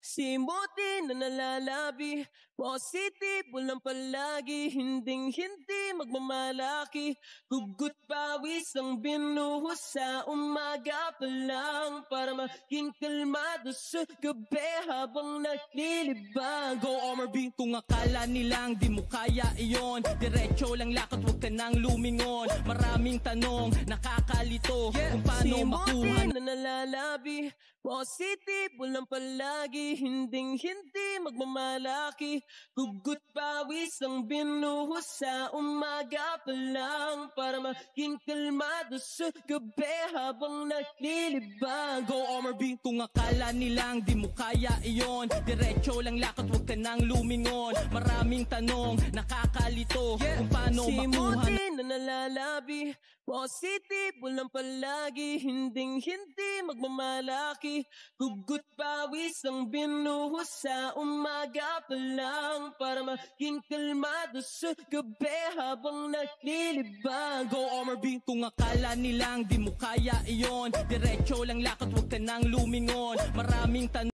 Simuti na nalalabi, positive, walang palagi, hinding-hindi magmamalaki. Hugot pawis ang binuhos sa umaga pa lang, para maging kalmado sa gabi habang naglilibang. Go Omar-B, kung akala nilang di mo kaya iyon, diretso lang lakad, huwag ka nang lumingon. Maraming tanong, nakakalito, kung paano makuha. Simuti na nalalabi, positive, walang palagi, hinding-hindi magmamalaki. Hugot pawis ang binuhos sa umaga pa lang, para maging kalmado sa gabi habang naglilibang. Go Omar-B, kung akala nilang di mo kaya iyon, diretso lang lakad, huwag ka nang lumingon. Maraming tanong, nakakalito, kung paano makuha. Simuti na nalalabi, positive, walang palagi, hinding-hindi magmamalaki. Hugot pawis ang binuhos sa umaga pa lang, para maging kalmado sa gabi habang naglilibang. Go Omar-B, kung akala nilang di mo kaya iyon, diretso lang lakad, huwag ka nang lumingon. Maraming tanong